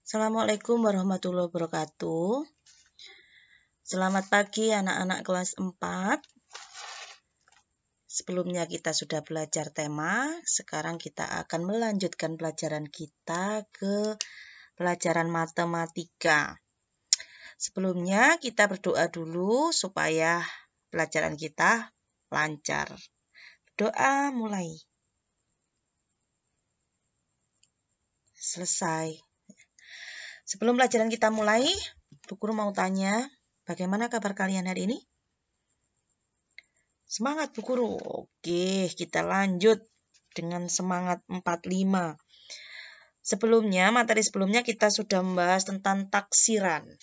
Assalamualaikum warahmatullahi wabarakatuh. Selamat pagi anak-anak kelas 4. Sebelumnya kita sudah belajar tema, sekarang kita akan melanjutkan pelajaran kita ke pelajaran matematika. Sebelumnya kita berdoa dulu supaya pelajaran kita lancar. Doa mulai. Selesai. Sebelum pelajaran kita mulai, Bu Guru mau tanya, bagaimana kabar kalian hari ini? Semangat Bu Guru. Oke, kita lanjut dengan semangat 45. Materi sebelumnya kita sudah membahas tentang taksiran.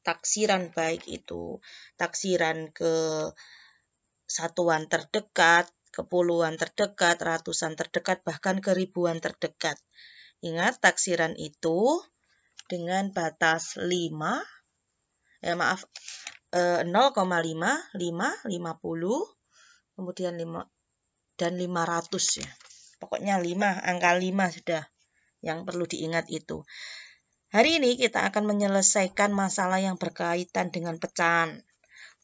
Taksiran baik itu taksiran ke satuan terdekat, ke puluhan terdekat, ratusan terdekat, bahkan ke ribuan terdekat. Ingat, taksiran itu dengan batas 0,5, 50, kemudian 5 dan 500 ya. Pokoknya 5, angka 5 sudah yang perlu diingat itu. Hari ini kita akan menyelesaikan masalah yang berkaitan dengan pecahan.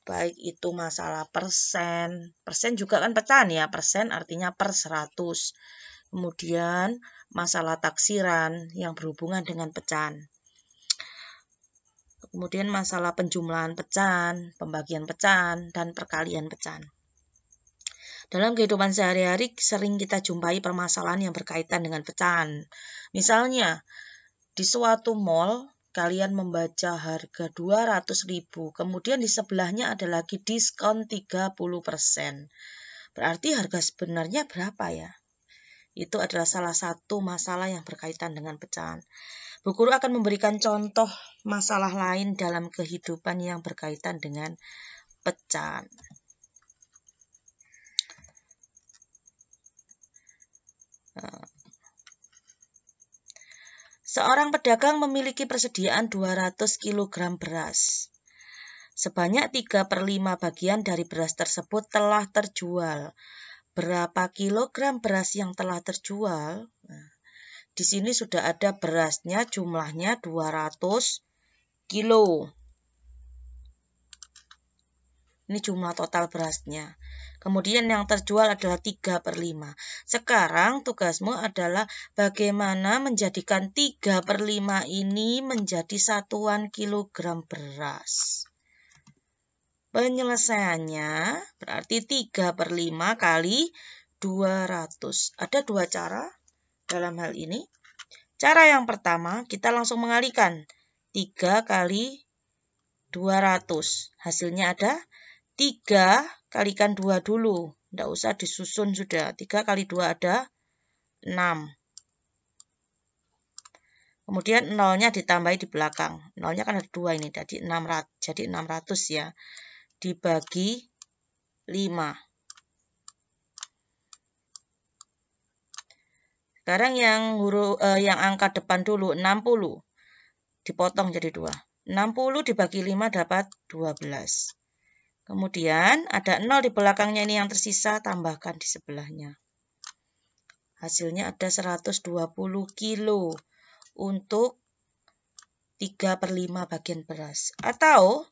Baik itu masalah persen. Persen juga kan pecahan ya, persen artinya per 100. Kemudian masalah taksiran yang berhubungan dengan pecahan. Kemudian masalah penjumlahan pecahan, pembagian pecahan, dan perkalian pecahan. Dalam kehidupan sehari-hari sering kita jumpai permasalahan yang berkaitan dengan pecahan. Misalnya, di suatu mall kalian membaca harga 200.000, kemudian di sebelahnya ada lagi diskon 30%. Berarti harga sebenarnya berapa ya? Itu adalah salah satu masalah yang berkaitan dengan pecahan. Bu Guru akan memberikan contoh masalah lain dalam kehidupan yang berkaitan dengan pecahan. Seorang pedagang memiliki persediaan 200 kg beras. Sebanyak 3/5 bagian dari beras tersebut telah terjual. Berapa kilogram beras yang telah terjual? Nah, di sini sudah ada berasnya, jumlahnya 200 kilo. Ini jumlah total berasnya. Kemudian yang terjual adalah 3/5. Sekarang tugasmu adalah bagaimana menjadikan 3/5 ini menjadi satuan kilogram beras. Penyelesaiannya berarti 3/5 kali 200. Ada dua cara dalam hal ini. Cara yang pertama, kita langsung mengalikan 3 kali 200. Hasilnya ada 3 kalikan 2 dulu. Tidak usah disusun sudah. 3 kali 2 ada 6. Kemudian nolnya ditambahi di belakang. Nolnya kan ada 2 ini. Jadi 600 ya. Dibagi 5. Sekarang yang angka depan dulu 60. Dipotong jadi 2. 60 dibagi 5 dapat 12. Kemudian ada 0 di belakangnya ini yang tersisa, tambahkan di sebelahnya. Hasilnya ada 120 kilo untuk 3/5 bagian beras. Atau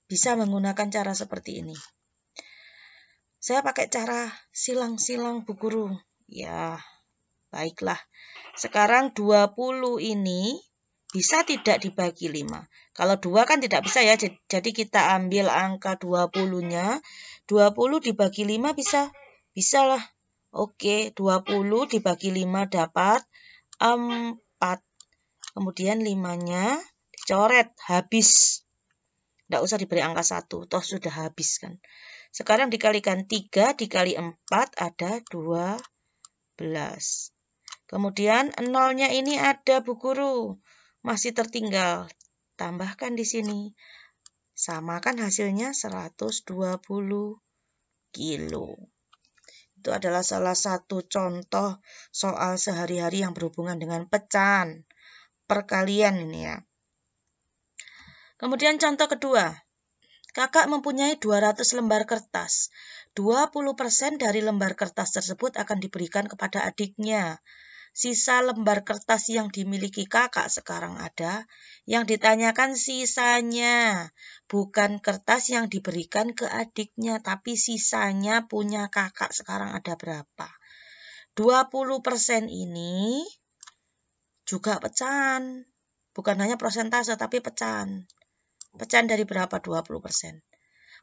bisa menggunakan cara seperti ini. Saya pakai cara silang-silang Bu Guru. Ya, baiklah. Sekarang 20 ini bisa tidak dibagi 5. Kalau 2 kan tidak bisa ya, jadi kita ambil angka 20-nya. 20 dibagi 5 bisa? Bisa lah. Oke, 20 dibagi 5 dapat 4. Kemudian 5-nya dicoret, habis. Tidak usah diberi angka 1, toh sudah habis kan. Sekarang dikalikan 3, dikali 4 ada 12. Kemudian 0-nya ini ada Bu Guru. Masih tertinggal. Tambahkan di sini. Sama kan hasilnya 120 kilo. Itu adalah salah satu contoh soal sehari-hari yang berhubungan dengan pecahan. Perkalian ini ya. Kemudian contoh kedua. Kakak mempunyai 200 lembar kertas. 20% dari lembar kertas tersebut akan diberikan kepada adiknya. sisa lembar kertas yang dimiliki kakak sekarang ada. Yang ditanyakan sisanya, bukan kertas yang diberikan ke adiknya, tapi sisanya punya kakak sekarang ada berapa. 20% ini juga pecahan. Bukan hanya persentase, tapi pecahan. Pecahan dari berapa? 20%.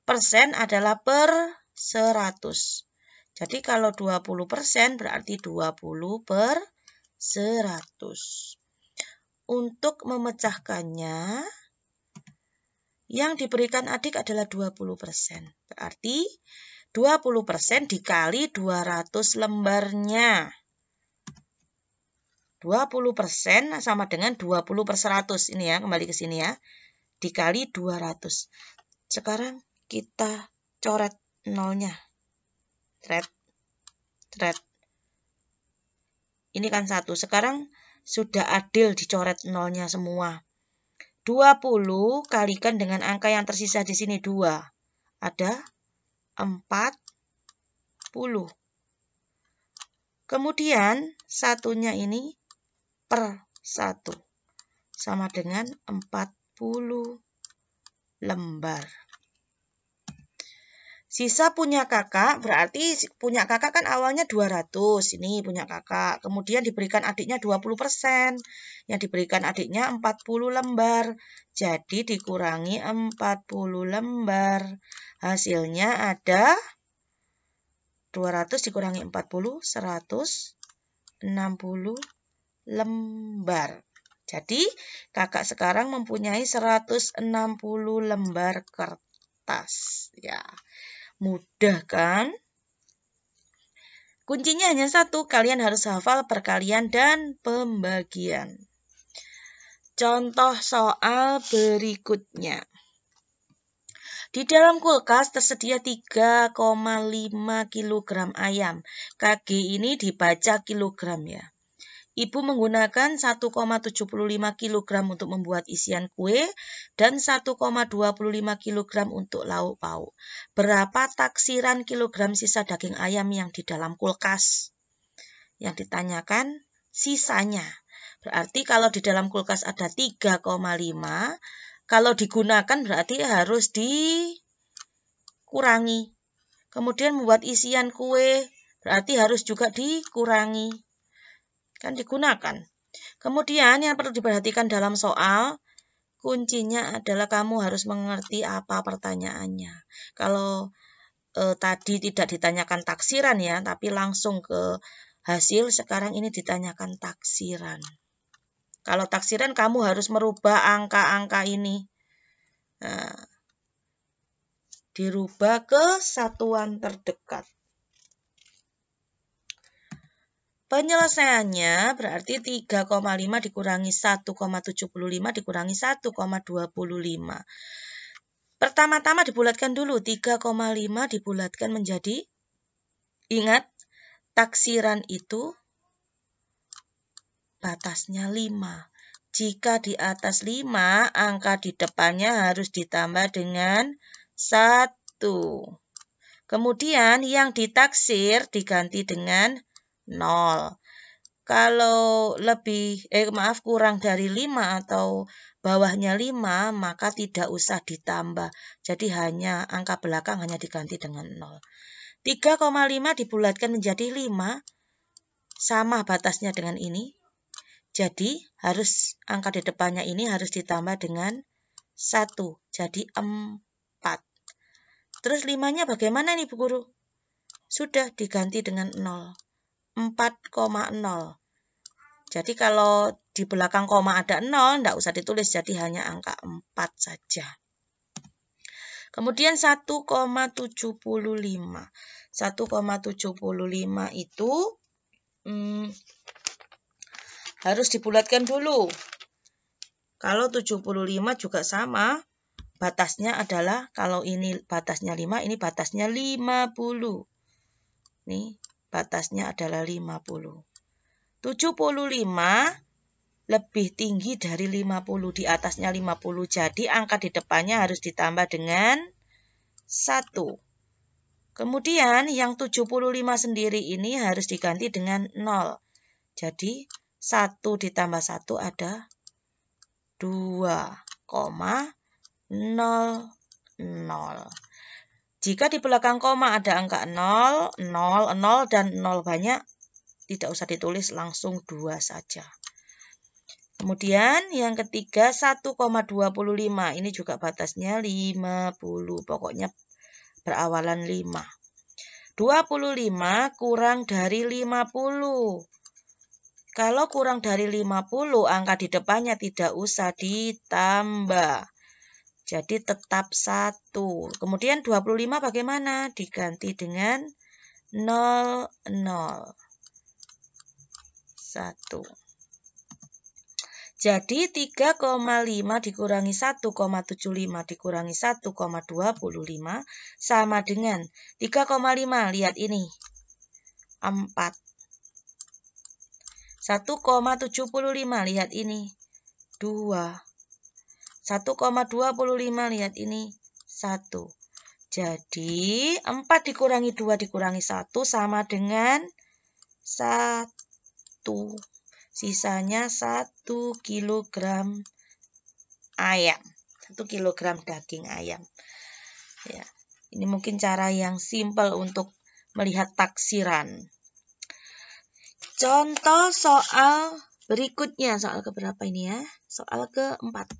Persen adalah per 100. Jadi kalau 20% berarti 20 per 100. Untuk memecahkannya, yang diberikan adik adalah 20%. Berarti 20% dikali 200 lembarnya. 20% sama dengan 20 per 100. Ini ya, kembali ke sini ya. Dikali 200. Sekarang kita coret nolnya. Thread. Ini kan 1. Sekarang sudah adil dicoret nolnya semua. 20 kalikan dengan angka yang tersisa di sini 2. Ada 40. Kemudian satunya ini per 1. Sama dengan 40 lembar. Sisa punya kakak, berarti punya kakak kan awalnya 200. Ini punya kakak. Kemudian diberikan adiknya 20%. Yang diberikan adiknya 40 lembar. Jadi dikurangi 40 lembar. Hasilnya ada 200 dikurangi 40, 160 lembar. Jadi kakak sekarang mempunyai 160 lembar kertas. Ya. Mudah kan? Kuncinya hanya satu, kalian harus hafal perkalian dan pembagian. Contoh soal berikutnya. Di dalam kulkas tersedia 3,5 kg ayam. KG ini dibaca kilogram ya. Ibu menggunakan 1,75 kg untuk membuat isian kue dan 1,25 kg untuk lauk pauk. Berapa taksiran kilogram sisa daging ayam yang di dalam kulkas? Yang ditanyakan sisanya. Berarti kalau di dalam kulkas ada 3,5, kalau digunakan berarti harus dikurangi. Kemudian membuat isian kue berarti harus juga dikurangi. Kan digunakan. Kemudian yang perlu diperhatikan dalam soal, kuncinya adalah kamu harus mengerti apa pertanyaannya. Kalau tadi tidak ditanyakan taksiran ya, tapi langsung ke hasil, sekarang ini ditanyakan taksiran. Kalau taksiran kamu harus merubah angka-angka ini. Nah, dirubah ke satuan terdekat. Penyelesaiannya berarti 3,5 dikurangi 1,75 dikurangi 1,25. Pertama-tama dibulatkan dulu. 3,5 dibulatkan menjadi, ingat, taksiran itu batasnya 5. Jika di atas 5, angka di depannya harus ditambah dengan 1. Kemudian yang ditaksir diganti dengan 0. Kalau kurang dari 5 atau bawahnya 5, maka tidak usah ditambah. Jadi hanya angka belakang hanya diganti dengan 0. 3,5 dibulatkan menjadi 5, sama batasnya dengan ini. Jadi harus angka di depannya ini harus ditambah dengan 1, jadi 4. Terus 5-nya bagaimana nih Bu Guru? Sudah diganti dengan 0. 4,0. Jadi kalau di belakang koma ada 0, tidak usah ditulis, jadi hanya angka 4 saja. Kemudian 1,75. 1,75 itu harus dibulatkan dulu. Kalau 75 juga sama, batasnya adalah, kalau ini batasnya 5, ini batasnya 50. Nih. Batasnya adalah 50. 75 lebih tinggi dari 50, di atasnya 50. Jadi angka di depannya harus ditambah dengan 1. Kemudian yang 75 sendiri ini harus diganti dengan 0. Jadi 1 ditambah 1 ada 2,00. Jika di belakang koma ada angka 0, 0, 0, dan 0 banyak, tidak usah ditulis, langsung 2 saja. Kemudian yang ketiga 1,25. Ini juga batasnya 50. Pokoknya berawalan 5. 25 kurang dari 50. Kalau kurang dari 50, angka di depannya tidak usah ditambah. Jadi tetap 1. Kemudian 25 bagaimana? Diganti dengan 0, 0. 1. Jadi 3,5 dikurangi 1,75 dikurangi 1,25 sama dengan 3,5. Lihat ini. 4. 1,75. Lihat ini. 2. 1,25. Lihat ini. 1. Jadi 4 dikurangi 2 dikurangi 1 sama dengan 1. Sisanya 1 kilogram ayam. 1 kilogram daging ayam. Ya, ini mungkin cara yang simpel untuk melihat taksiran. Contoh soal berikutnya. Soal keberapa ini ya? Soal keempat.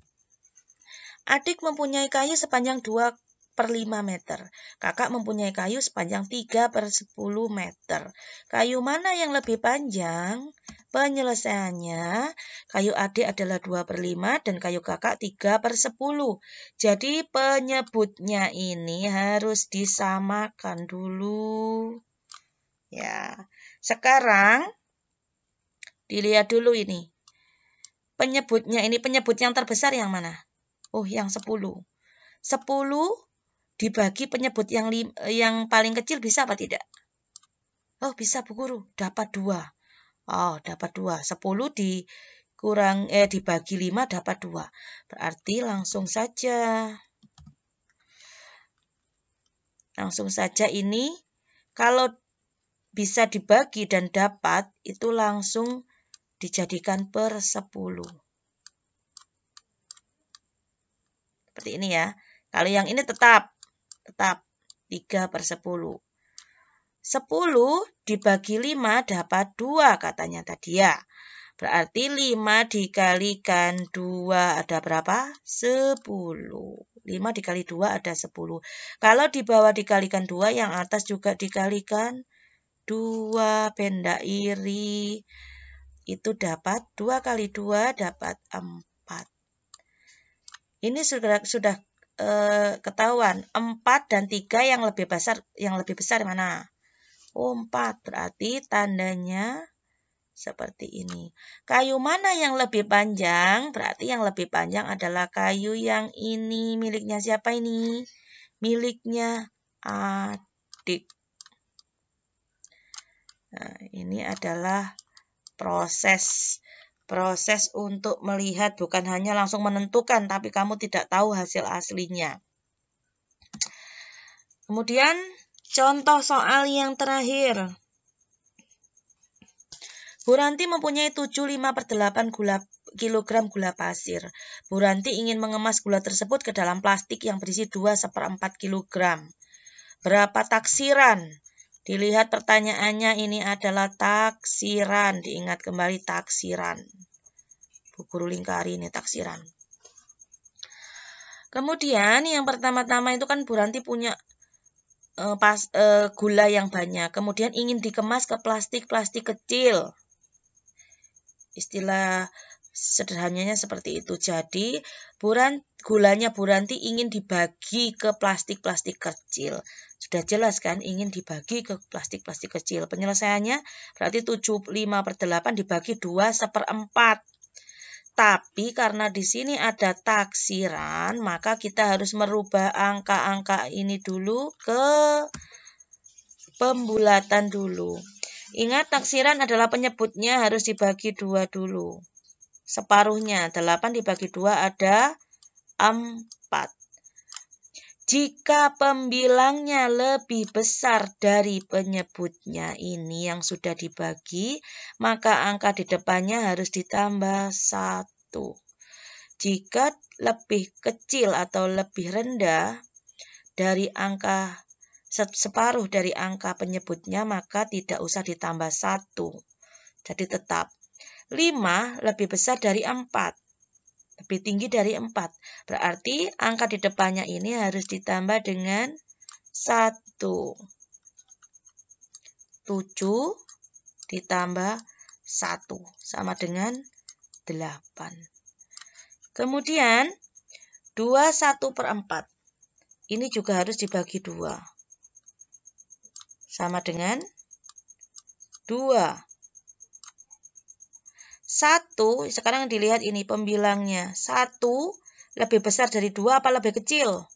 Adik mempunyai kayu sepanjang 2/5 meter. Kakak mempunyai kayu sepanjang 3/10 meter. Kayu mana yang lebih panjang? Penyelesaiannya, kayu adik adalah 2/5 dan kayu kakak 3/10. Jadi penyebutnya ini harus disamakan dulu. Ya, sekarang dilihat dulu ini. Penyebutnya ini, penyebut yang terbesar yang mana? Oh, yang 10. 10 dibagi penyebut yang paling kecil bisa apa tidak? Oh, bisa Bu Guru, dapat 2. Oh, dapat 2. 10 dibagi 5 dapat 2. Berarti langsung saja. Langsung saja ini kalau bisa dibagi dan dapat itu langsung dijadikan per 10. Seperti ini ya. Kalau yang ini tetap 3/10. 10 dibagi 5 dapat 2 katanya tadi ya. Berarti 5 dikalikan 2 ada berapa? 10. 5 dikali 2 ada 10. Kalau di bawah dikalikan 2, yang atas juga dikalikan 2. Benda iri. Itu dapat 2 kali 2 dapat 4. Ini sudah ketahuan. 4 dan 3 yang lebih besar mana? Oh, 4. Berarti tandanya seperti ini. Kayu mana yang lebih panjang? Berarti yang lebih panjang adalah kayu yang ini. Miliknya siapa ini? Miliknya adik. Nah, ini adalah proses untuk melihat, bukan hanya langsung menentukan, tapi kamu tidak tahu hasil aslinya. Kemudian contoh soal yang terakhir. Bu Ranti mempunyai 75/8 kg gula pasir. Bu Ranti ingin mengemas gula tersebut ke dalam plastik yang berisi 2/4 kg. Berapa taksiran? Dilihat pertanyaannya, ini adalah taksiran. Diingat kembali taksiran. Bu Guru lingkari ini taksiran. Kemudian yang pertama-tama itu kan Bu Ranti punya gula yang banyak. Kemudian ingin dikemas ke plastik kecil. Istilah sederhananya seperti itu. Jadi gulanya Bu Ranti ingin dibagi ke plastik kecil. Sudah jelas kan, ingin dibagi ke plastik kecil. Penyelesaiannya berarti 75/8 dibagi 2/4. Tapi karena di sini ada taksiran, maka kita harus merubah angka-angka ini dulu ke pembulatan dulu. Ingat, taksiran adalah penyebutnya harus dibagi 2 dulu. Separuhnya, 8 dibagi 2 ada 4. Jika pembilangnya lebih besar dari penyebutnya ini yang sudah dibagi, maka angka di depannya harus ditambah 1. Jika lebih kecil atau lebih rendah dari angka separuh dari angka penyebutnya, maka tidak usah ditambah 1. Jadi tetap 5 lebih besar dari 4. Lebih tinggi dari 4. Berarti angka di depannya ini harus ditambah dengan 1. 7 ditambah 1 sama dengan 8. Kemudian 21/4. Ini juga harus dibagi 2. Sama dengan 2. 1, sekarang dilihat ini pembilangnya. 1 lebih besar dari 2 apa lebih kecil?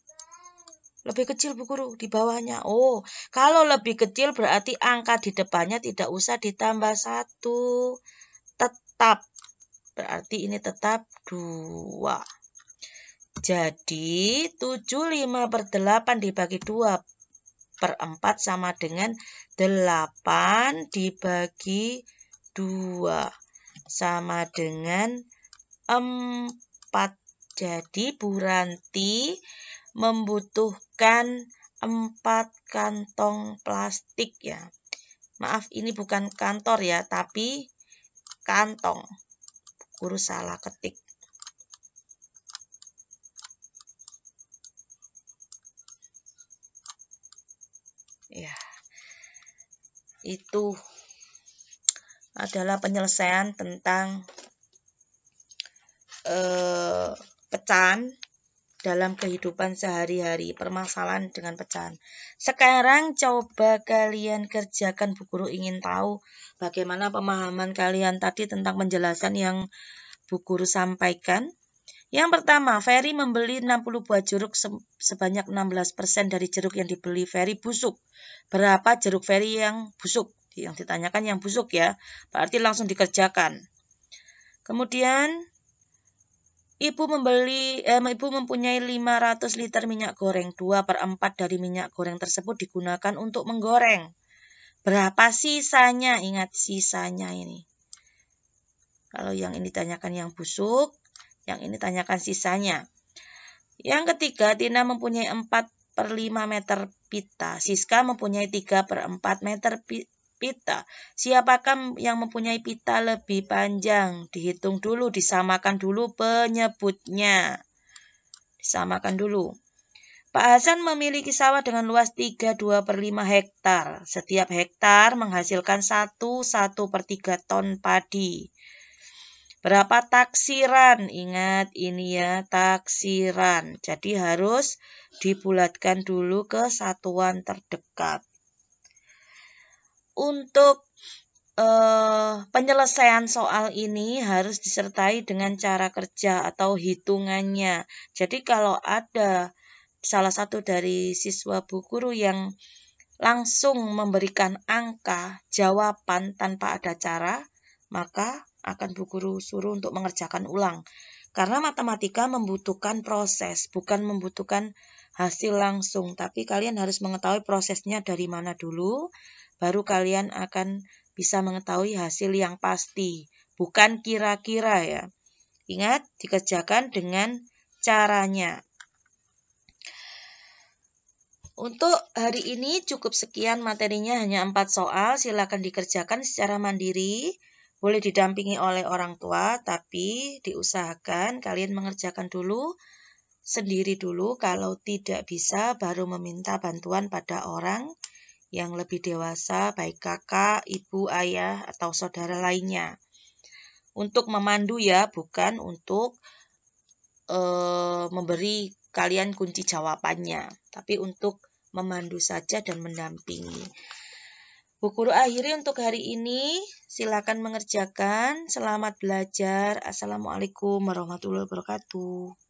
Lebih kecil Bu Guru, di bawahnya. Oh, kalau lebih kecil berarti angka di depannya tidak usah ditambah 1. Tetap. Berarti ini tetap 2. Jadi 75/8 dibagi 2/4 sama dengan 8 dibagi 2. Sama dengan 4. Jadi Bu Ranti membutuhkan 4 kantong plastik ya. Maaf, ini bukan kantor ya, tapi kantong. Guru salah ketik. Ya. Itu adalah penyelesaian tentang pecahan dalam kehidupan sehari-hari, permasalahan dengan pecahan. Sekarang coba kalian kerjakan, Bu Guru ingin tahu bagaimana pemahaman kalian tadi tentang penjelasan yang Bu Guru sampaikan. Yang pertama, Ferry membeli 60 buah jeruk sebanyak 16% dari jeruk yang dibeli Ferry busuk. Berapa jeruk Ferry yang busuk? Yang ditanyakan yang busuk ya, berarti langsung dikerjakan. Kemudian Ibu mempunyai 500 liter minyak goreng. 2/4 dari minyak goreng tersebut digunakan untuk menggoreng. Berapa sisanya? Ingat sisanya ini. Kalau yang ini tanyakan yang busuk, yang ini tanyakan sisanya. Yang ketiga, Tina mempunyai 4/5 meter pita. Siska mempunyai 3/4 meter pita. Siapakah yang mempunyai pita lebih panjang? Dihitung dulu, disamakan dulu penyebutnya. Disamakan dulu. Pak Hasan memiliki sawah dengan luas 32/5 hektar. Setiap hektar menghasilkan 1/3 ton padi. Berapa taksiran? Ingat ini ya, taksiran. Jadi harus dibulatkan dulu ke satuan terdekat. Untuk penyelesaian soal ini harus disertai dengan cara kerja atau hitungannya. Jadi kalau ada salah satu dari siswa Bu Guru yang langsung memberikan angka jawaban tanpa ada cara, maka akan Bu Guru suruh untuk mengerjakan ulang. Karena matematika membutuhkan proses, bukan membutuhkan hasil langsung. Tapi kalian harus mengetahui prosesnya dari mana dulu, baru kalian akan bisa mengetahui hasil yang pasti, bukan kira-kira ya. Ingat, dikerjakan dengan caranya. Untuk hari ini cukup sekian materinya, hanya 4 soal. Silakan dikerjakan secara mandiri. Boleh didampingi oleh orang tua, tapi diusahakan kalian mengerjakan dulu, sendiri dulu. Kalau tidak bisa, baru meminta bantuan pada orang yang lebih dewasa, baik kakak, ibu, ayah, atau saudara lainnya. Untuk memandu ya, bukan untuk memberi kalian kunci jawabannya, tapi untuk memandu saja dan mendampingi. Bu Guru akhiri untuk hari ini. Silakan mengerjakan. Selamat belajar. Assalamualaikum warahmatullahi wabarakatuh.